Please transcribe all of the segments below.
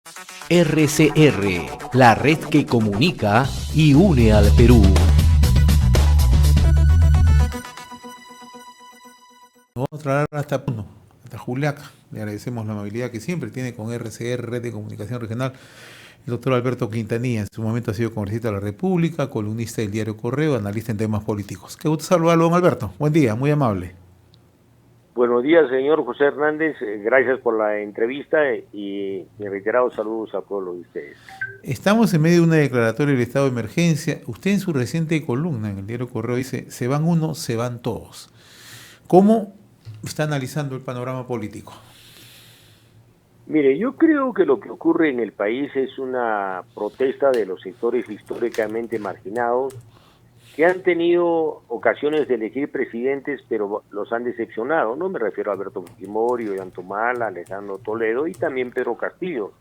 RCR, la red que comunica y une al Perú. Vamos a traer hasta Juliaca. Le agradecemos la amabilidad que siempre tiene con RCR, Red de Comunicación Regional, el doctor Alberto Quintanilla. En su momento ha sido congresista de la República, columnista del diario Correo, analista en temas políticos. Qué gusto saludarlo, don Alberto. Buen día, muy amable. Buenos días, señor José Hernández. Gracias por la entrevista y mis reiterados saludos al pueblo de ustedes. Estamos en medio de una declaratoria del estado de emergencia. Usted en su reciente columna en el diario Correo dice, se van unos, se van todos. ¿Cómo está analizando el panorama político? Mire, yo creo que lo que ocurre en el país es una protesta de los sectores históricamente marginados que han tenido ocasiones de elegir presidentes, pero los han decepcionado. No me refiero a Alberto Fujimori, Ollanta Humala, Alejandro Toledo y también Pedro Castillo.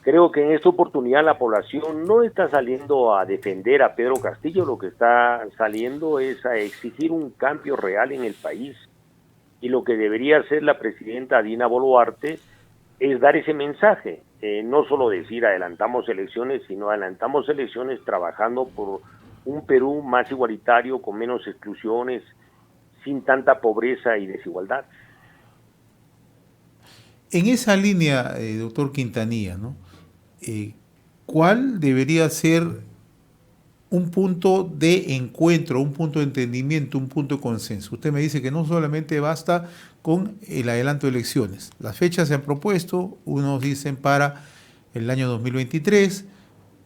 Creo que en esta oportunidad la población no está saliendo a defender a Pedro Castillo, lo que está saliendo es a exigir un cambio real en el país. Y lo que debería hacer la presidenta Dina Boluarte es dar ese mensaje, no solo decir adelantamos elecciones, sino adelantamos elecciones trabajando por un Perú más igualitario, con menos exclusiones, sin tanta pobreza y desigualdad. En esa línea, doctor Quintanilla, ¿no? ¿Cuál debería ser un punto de encuentro, un punto de entendimiento, un punto de consenso? Usted me dice que no solamente basta con el adelanto de elecciones. Las fechas se han propuesto, unos dicen para el año 2023,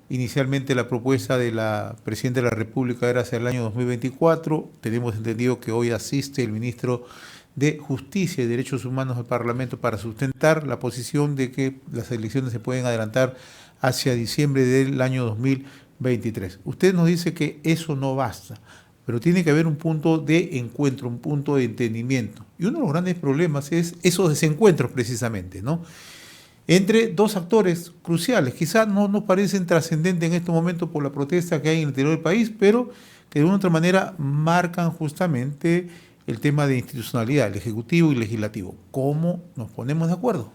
inicialmente la propuesta de la Presidenta de la República era hacia el año 2024, tenemos entendido que hoy asiste el ministro de Justicia y Derechos Humanos al Parlamento para sustentar la posición de que las elecciones se pueden adelantar hacia diciembre del año 2023. Usted nos dice que eso no basta, pero tiene que haber un punto de encuentro, un punto de entendimiento. Y uno de los grandes problemas es esos desencuentros precisamente, ¿no? Entre dos actores cruciales, quizás no nos parecen trascendentes en este momento por la protesta que hay en el interior del país, pero que de una u otra manera marcan justamente el tema de institucionalidad, el Ejecutivo y el Legislativo. ¿Cómo nos ponemos de acuerdo?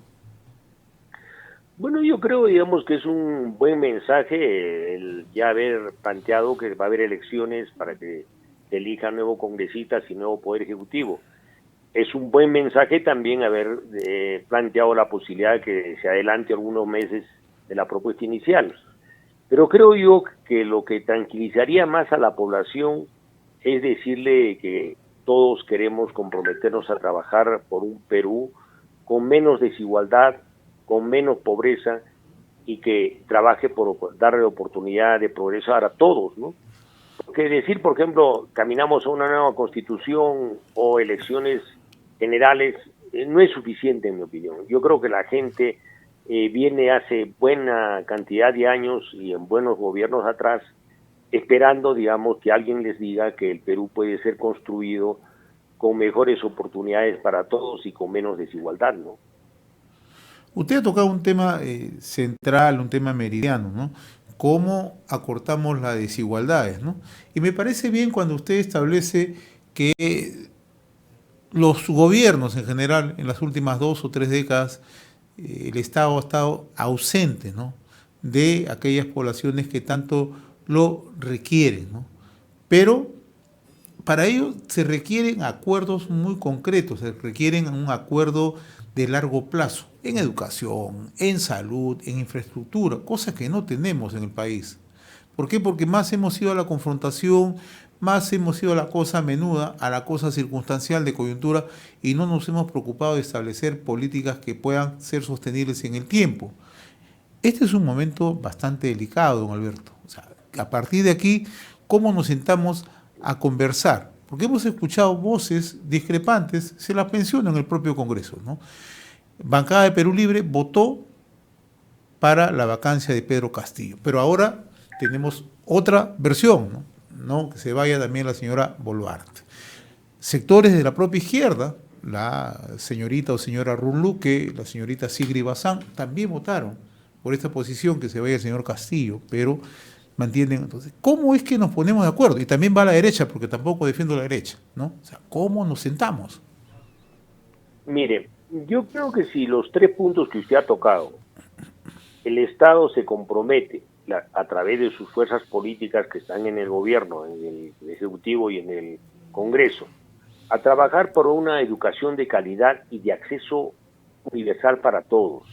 Bueno, yo creo, digamos, que es un buen mensaje el ya haber planteado que va a haber elecciones para que se elijan nuevos congresistas y nuevo Poder Ejecutivo. Es un buen mensaje también haber planteado la posibilidad de que se adelante algunos meses de la propuesta inicial. Pero creo yo que lo que tranquilizaría más a la población es decirle que todos queremos comprometernos a trabajar por un Perú con menos desigualdad, con menos pobreza y que trabaje por darle oportunidad de progresar a todos, ¿no? Porque decir, por ejemplo, caminamos a una nueva constitución o elecciones generales no es suficiente en mi opinión. Yo creo que la gente viene hace buena cantidad de años y en buenos gobiernos atrás esperando, digamos, que alguien les diga que el Perú puede ser construido con mejores oportunidades para todos y con menos desigualdad, ¿no? Usted ha tocado un tema central, un tema meridiano, ¿no? Cómo acortamos las desigualdades, ¿no? Y me parece bien cuando usted establece que los gobiernos en general, en las últimas 2 o 3 décadas, el Estado ha estado ausente, ¿no?, de aquellas poblaciones que tanto lo requieren, ¿no? Pero para ello se requieren acuerdos muy concretos, se requieren un acuerdo de largo plazo, en educación, en salud, en infraestructura, cosas que no tenemos en el país. ¿Por qué? Porque más hemos ido a la confrontación, más hemos ido a la cosa menuda, a la cosa circunstancial de coyuntura y no nos hemos preocupado de establecer políticas que puedan ser sostenibles en el tiempo. Este es un momento bastante delicado, don Alberto. O sea, a partir de aquí, ¿cómo nos sentamos a conversar? Porque hemos escuchado voces discrepantes, se las menciona en el propio Congreso, ¿no? Bancada de Perú Libre votó para la vacancia de Pedro Castillo, pero ahora tenemos otra versión, ¿no? ¿No? Que se vaya también la señora Boluarte. Sectores de la propia izquierda, la señorita o señora Runluque, la señorita Sigri Bazán, también votaron por esta posición que se vaya el señor Castillo, pero mantienen. Entonces, ¿cómo es que nos ponemos de acuerdo? Y también va a la derecha, porque tampoco defiendo la derecha, ¿no? O sea, ¿cómo nos sentamos? Mire, yo creo que si los 3 puntos que usted ha tocado el Estado se compromete a través de sus fuerzas políticas que están en el gobierno, en el Ejecutivo y en el Congreso, a trabajar por una educación de calidad y de acceso universal para todos.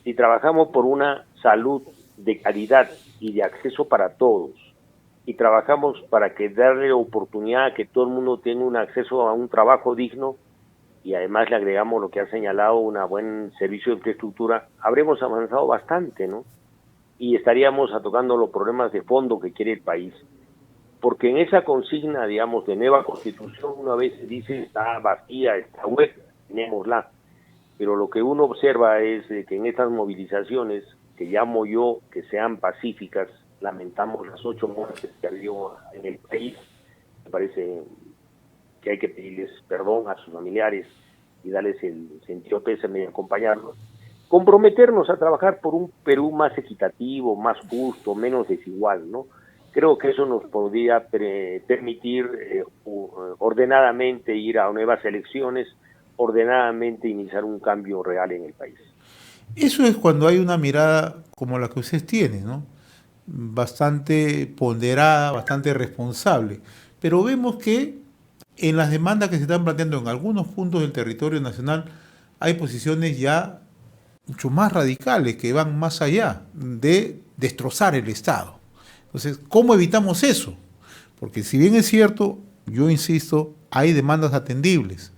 Si trabajamos por una salud de calidad y de acceso para todos, y trabajamos para que darle oportunidad a que todo el mundo tenga un acceso a un trabajo digno, y además le agregamos lo que ha señalado, un buen servicio de infraestructura, habremos avanzado bastante, ¿no? Y estaríamos tocando los problemas de fondo que quiere el país. Porque en esa consigna, digamos, de nueva constitución, una vez se dice está vacía, está hueca, tenémosla. Pero lo que uno observa es que en estas movilizaciones, que llamo yo que sean pacíficas, lamentamos las 8 muertes que ha habido en el país. Me parece que hay que pedirles perdón a sus familiares y darles el sentido pésame y acompañarlos. Comprometernos a trabajar por un Perú más equitativo, más justo, menos desigual, ¿no? Creo que eso nos podría permitir ordenadamente ir a nuevas elecciones, ordenadamente iniciar un cambio real en el país. Eso es cuando hay una mirada como la que usted tiene, ¿no? Bastante ponderada, bastante responsable. Pero vemos que en las demandas que se están planteando en algunos puntos del territorio nacional hay posiciones ya mucho más radicales que van más allá de destrozar el Estado. Entonces, ¿cómo evitamos eso? Porque si bien es cierto, yo insisto, hay demandas atendibles,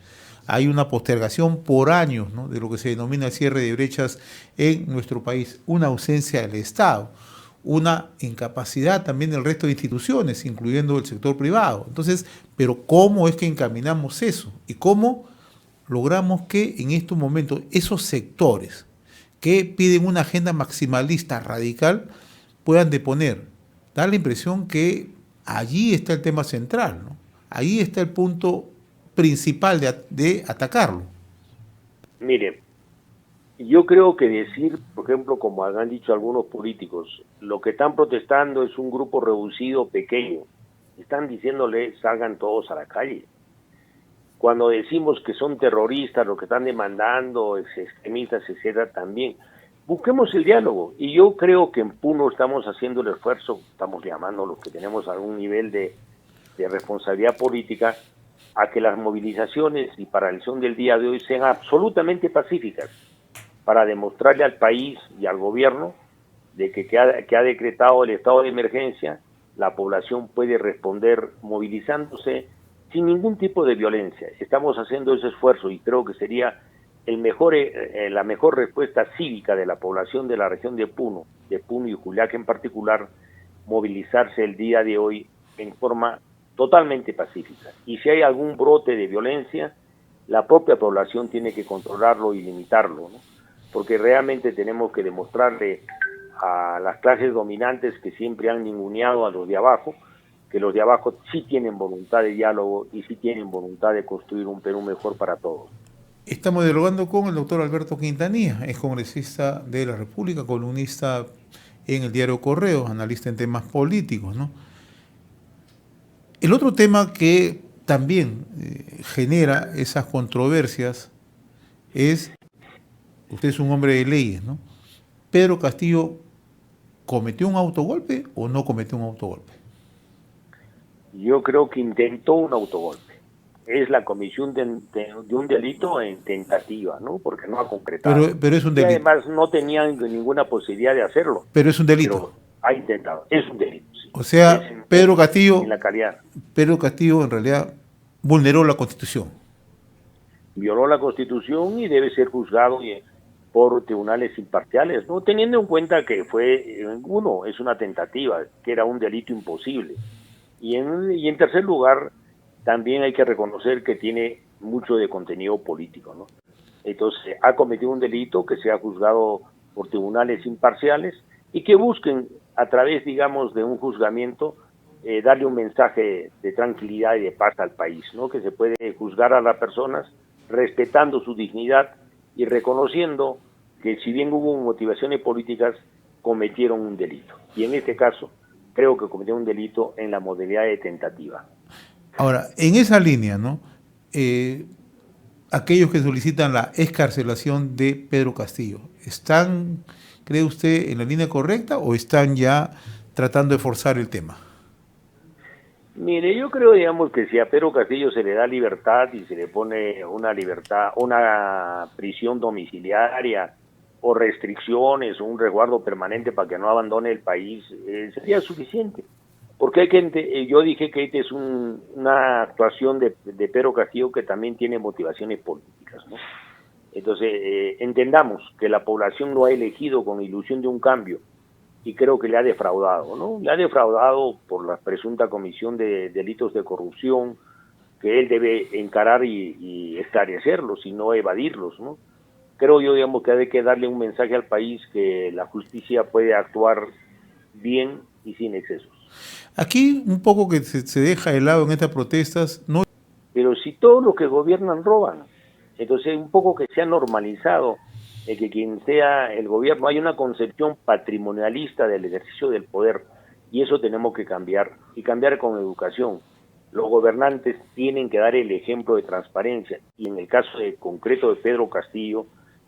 hay una postergación por años, ¿no?, de lo que se denomina el cierre de brechas en nuestro país, una ausencia del Estado, una incapacidad también del resto de instituciones, incluyendo el sector privado. Entonces, pero ¿cómo es que encaminamos eso? ¿Y cómo logramos que en estos momentos esos sectores que piden una agenda maximalista radical puedan deponer? Da la impresión que allí está el tema central, ¿no? Ahí está el punto principal de atacarlo. Mire, yo creo que decir, por ejemplo, como han dicho algunos políticos, lo que están protestando es un grupo reducido, pequeño. Están diciéndole, salgan todos a la calle. Cuando decimos que son terroristas, lo que están demandando, extremistas, etcétera, también. Busquemos el diálogo. Y yo creo que en Puno estamos haciendo el esfuerzo, estamos llamando a los que tenemos algún nivel de responsabilidad política, a que las movilizaciones y paralización del día de hoy sean absolutamente pacíficas, para demostrarle al país y al gobierno de que ha decretado el estado de emergencia, la población puede responder movilizándose sin ningún tipo de violencia. Estamos haciendo ese esfuerzo y creo que sería la mejor respuesta cívica de la población de la región de Puno y Juliaca en particular, movilizarse el día de hoy en forma totalmente pacífica. Y si hay algún brote de violencia, la propia población tiene que controlarlo y limitarlo, ¿no? Porque realmente tenemos que demostrarle a las clases dominantes que siempre han ninguneado a los de abajo, que los de abajo sí tienen voluntad de diálogo y sí tienen voluntad de construir un Perú mejor para todos. Estamos dialogando con el doctor Alberto Quintanilla, es congresista de la República, columnista en el diario Correo, analista en temas políticos, ¿no? El otro tema que también genera esas controversias es, usted es un hombre de leyes, ¿no? ¿Pedro Castillo cometió un autogolpe o no cometió un autogolpe? Yo creo que intentó un autogolpe. Es la comisión de un delito en tentativa, ¿no? Porque no ha concretado. Pero es un delito. Y además no tenía ninguna posibilidad de hacerlo. Pero es un delito. Pero ha intentado. Es un delito, sí. O sea, Pedro Castillo, en la calidad. Pedro Castillo en realidad vulneró la Constitución. Violó la Constitución y debe ser juzgado por tribunales imparciales, ¿no? Teniendo en cuenta que es una tentativa, que era un delito imposible. Y en tercer lugar, también hay que reconocer que tiene mucho de contenido político, ¿no? Entonces, ha cometido un delito que sea juzgado por tribunales imparciales y que busquen, a través, digamos, de un juzgamiento, darle un mensaje de tranquilidad y de paz al país, ¿no? Que se puede juzgar a las personas respetando su dignidad y reconociendo que si bien hubo motivaciones políticas, cometieron un delito. Y en este caso, creo que cometió un delito en la modalidad de tentativa. Ahora, en esa línea, ¿no? Aquellos que solicitan la excarcelación de Pedro Castillo, ¿están ¿Cree usted en la línea correcta o están ya tratando de forzar el tema? Mire, yo creo, digamos, que si a Pedro Castillo se le da libertad y se le pone una libertad, una prisión domiciliaria o restricciones o un resguardo permanente para que no abandone el país, sería suficiente. Porque hay que, yo dije que esta es una actuación de Pedro Castillo que también tiene motivaciones políticas, ¿no? Entonces, entendamos que la población lo ha elegido con ilusión de un cambio y creo que le ha defraudado, ¿no? Le ha defraudado por la presunta comisión de delitos de corrupción que él debe encarar y esclarecerlos y no evadirlos, ¿no? Creo yo, digamos, que hay que darle un mensaje al país que la justicia puede actuar bien y sin excesos. Aquí un poco que se deja de lado en estas protestas, no. Pero si todos los que gobiernan roban, entonces un poco que se ha normalizado que quien sea el gobierno, hay una concepción patrimonialista del ejercicio del poder y eso tenemos que cambiar y cambiar con educación. Los gobernantes tienen que dar el ejemplo de transparencia y en el caso concreto de Pedro Castillo,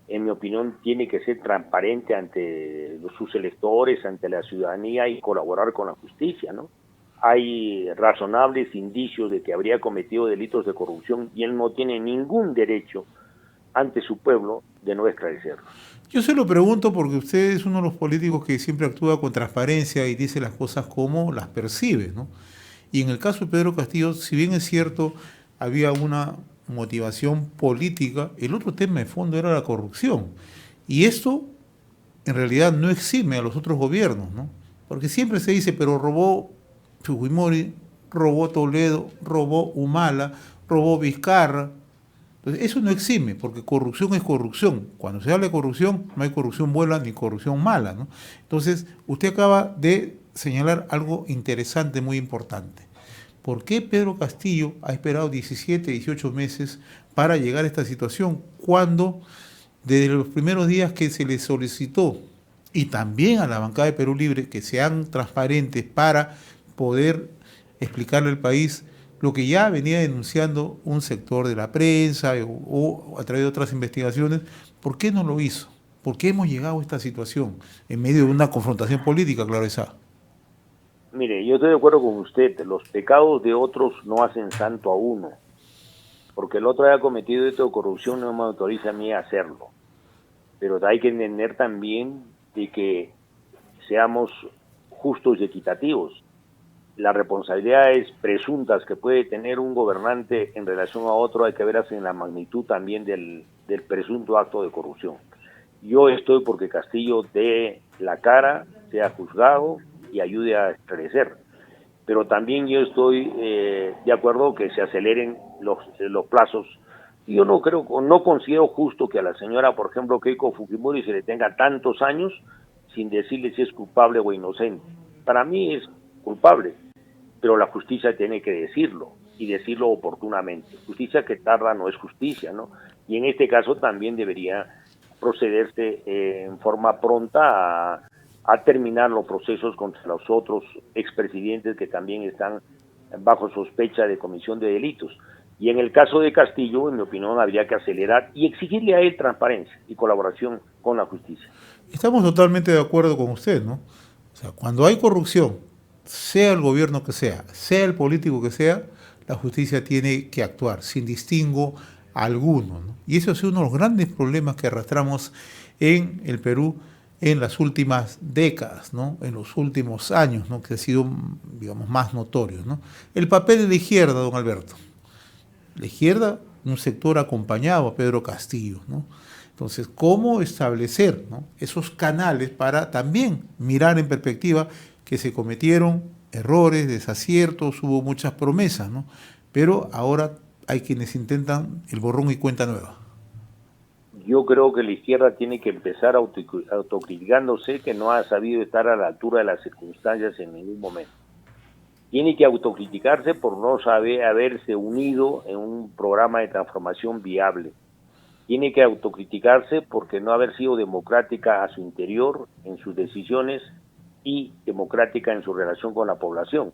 en mi opinión, tiene que ser transparente ante sus electores, ante la ciudadanía y colaborar con la justicia, ¿no? Hay razonables indicios de que habría cometido delitos de corrupción y él no tiene ningún derecho ante su pueblo de no esclarecerlo. Yo se lo pregunto porque usted es uno de los políticos que siempre actúa con transparencia y dice las cosas como las percibe, ¿no? Y en el caso de Pedro Castillo, si bien es cierto, había una motivación política, el otro tema de fondo era la corrupción. Y esto en realidad no exime a los otros gobiernos, ¿no? Porque siempre se dice, pero robó Fujimori, robó Toledo, robó Humala, robó Vizcarra. Entonces, eso no exime, porque corrupción es corrupción. Cuando se habla de corrupción, no hay corrupción buena ni corrupción mala, ¿no? Entonces, usted acaba de señalar algo interesante, muy importante. ¿Por qué Pedro Castillo ha esperado 17, 18 meses para llegar a esta situación cuando desde los primeros días que se le solicitó y también a la bancada de Perú Libre que sean transparentes para poder explicarle al país lo que ya venía denunciando un sector de la prensa o a través de otras investigaciones? ¿Por qué no lo hizo? ¿Por qué hemos llegado a esta situación en medio de una confrontación política, claro está? Mire, yo estoy de acuerdo con usted, los pecados de otros no hacen santo a uno, porque el otro haya cometido delito de corrupción no me autoriza a mí a hacerlo, pero hay que entender también de que seamos justos y equitativos. Las responsabilidades presuntas que puede tener un gobernante en relación a otro hay que verlas en la magnitud también del presunto acto de corrupción. Yo estoy porque Castillo dé la cara, sea juzgado y ayude a esclarecer. Pero también yo estoy de acuerdo que se aceleren los plazos. Yo no considero justo que a la señora, por ejemplo, Keiko Fujimori se le tenga tantos años sin decirle si es culpable o inocente. Para mí es culpable, pero la justicia tiene que decirlo y decirlo oportunamente. Justicia que tarda no es justicia, ¿no? Y en este caso también debería procederse en forma pronta a terminar los procesos contra los otros expresidentes que también están bajo sospecha de comisión de delitos. Y en el caso de Castillo, en mi opinión, habría que acelerar y exigirle a él transparencia y colaboración con la justicia. Estamos totalmente de acuerdo con usted, ¿no? O sea, cuando hay corrupción, sea el gobierno que sea el político que sea, la justicia tiene que actuar sin distingo alguno, ¿no? Y eso es uno de los grandes problemas que arrastramos en el Perú en las últimas décadas, ¿no? En los últimos años, ¿no? Que ha sido, digamos, más notorio, ¿no? El papel de la izquierda, don Alberto. La izquierda, un sector acompañado a Pedro Castillo, ¿no? Entonces, ¿cómo establecer, ¿no?, esos canales para también mirar en perspectiva que se cometieron errores, desaciertos, hubo muchas promesas, ¿no? Pero ahora hay quienes intentan el borrón y cuenta nueva? Yo creo que la izquierda tiene que empezar autocriticándose que no ha sabido estar a la altura de las circunstancias en ningún momento. Tiene que autocriticarse por no saber haberse unido en un programa de transformación viable. Tiene que autocriticarse porque no haber sido democrática a su interior, en sus decisiones, y democrática en su relación con la población.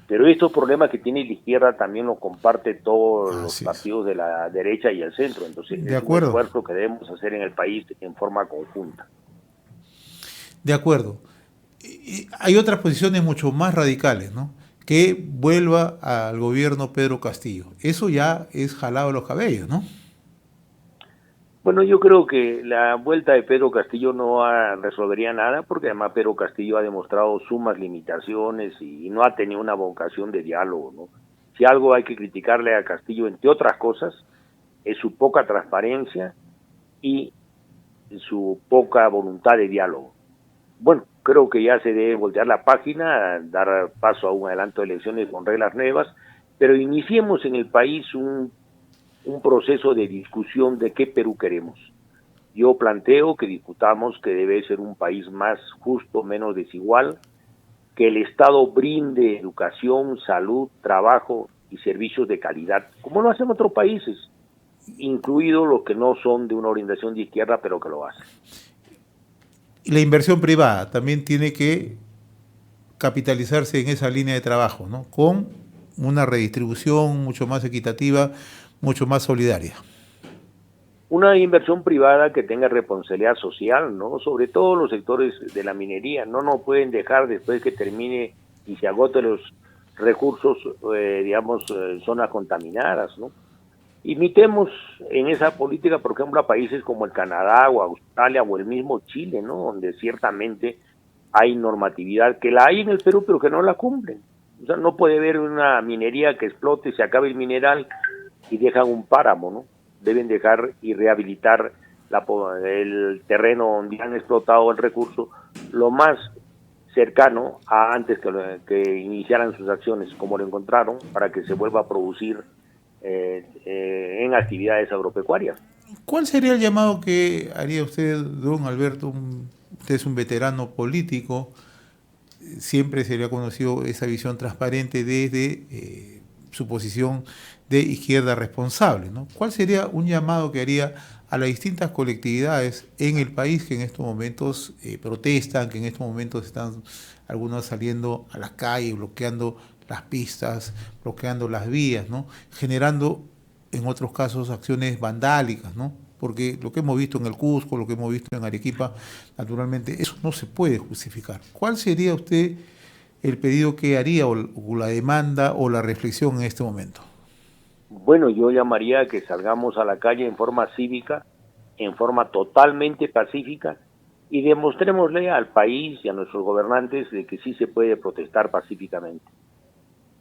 Pero estos problemas que tiene la izquierda también los comparte todos los partidos de la derecha y el centro. Entonces es un esfuerzo que debemos hacer en el país en forma conjunta. De acuerdo. Hay otras posiciones mucho más radicales, ¿no? Que vuelva al gobierno Pedro Castillo. Eso ya es jalado los cabellos, ¿no? Bueno, yo creo que la vuelta de Pedro Castillo no resolvería nada, porque además Pedro Castillo ha demostrado sumas limitaciones y no ha tenido una vocación de diálogo, ¿no? Si algo hay que criticarle a Castillo, entre otras cosas, es su poca transparencia y su poca voluntad de diálogo. Bueno, creo que ya se debe voltear la página, dar paso a un adelanto de elecciones con reglas nuevas, pero iniciemos en el país un proceso de discusión de qué Perú queremos. Yo planteo que discutamos que debe ser un país más justo, menos desigual, que el Estado brinde educación, salud, trabajo y servicios de calidad, como lo hacen otros países, incluidos los que no son de una orientación de izquierda, pero que lo hacen. Y la inversión privada también tiene que capitalizarse en esa línea de trabajo, ¿no? Con una redistribución mucho más equitativa, mucho más solidaria. Una inversión privada que tenga responsabilidad social, ¿no? Sobre todo los sectores de la minería. No nos pueden dejar, después que termine y se agoten los recursos, zonas contaminadas, ¿no? Imitemos en esa política, por ejemplo, a países como el Canadá o Australia o el mismo Chile, ¿no? Donde ciertamente hay normatividad, que la hay en el Perú, pero que no la cumplen. O sea, no puede haber una minería que explote, se acabe el mineral y dejan un páramo, ¿no? Deben dejar y rehabilitar el terreno donde han explotado el recurso lo más cercano a antes que iniciaran sus acciones, como lo encontraron, para que se vuelva a producir en actividades agropecuarias. ¿Cuál sería el llamado que haría usted, don Alberto? Usted es un veterano político, siempre se le ha conocido esa visión transparente desde su posición de izquierda responsable, ¿no? ¿Cuál sería un llamado que haría a las distintas colectividades en el país que en estos momentos protestan, que en estos momentos están algunos saliendo a las calles, bloqueando las pistas, bloqueando las vías, ¿no? Generando en otros casos acciones vandálicas, ¿no? Porque lo que hemos visto en el Cusco, lo que hemos visto en Arequipa, naturalmente eso no se puede justificar. ¿Cuál sería usted el pedido que haría o la demanda o la reflexión en este momento? Bueno, yo llamaría a que salgamos a la calle en forma cívica, en forma totalmente pacífica, y demostrémosle al país y a nuestros gobernantes de que sí se puede protestar pacíficamente.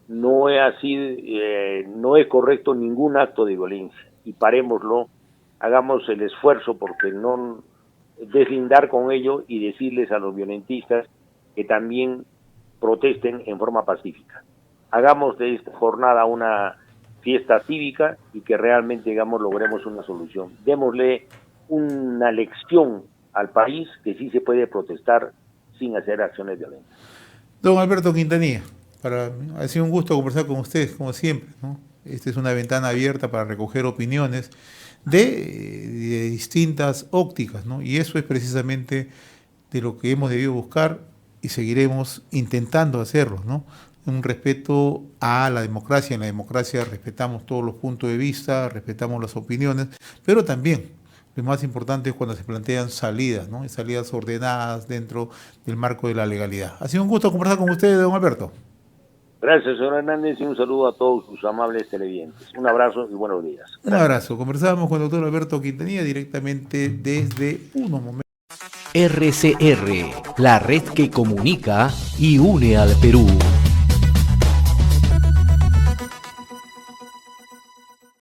No es así, no es correcto ningún acto de violencia, y parémoslo, hagamos el esfuerzo porque no deslindar con ello y decirles a los violentistas que también protesten en forma pacífica. Hagamos de esta jornada una fiesta cívica y que realmente, logremos una solución. Démosle una lección al país que sí se puede protestar sin hacer acciones violentas. Don Alberto Quintanilla, ha sido un gusto conversar con ustedes, como siempre, ¿no? Esta es una ventana abierta para recoger opiniones de distintas ópticas, ¿no? Y eso es precisamente de lo que hemos debido buscar y seguiremos intentando hacerlo, ¿no? Un respeto a la democracia. En la democracia respetamos todos los puntos de vista, respetamos las opiniones, pero también lo más importante es cuando se plantean salidas, ¿no? Salidas ordenadas dentro del marco de la legalidad. Ha sido un gusto conversar con ustedes, don Alberto. Gracias, señor Hernández, y un saludo a todos sus amables televidentes. Un abrazo y buenos días. Gracias. Un abrazo. Conversábamos con el doctor Alberto Quintanilla directamente desde unos momentos. RCR, la red que comunica y une al Perú.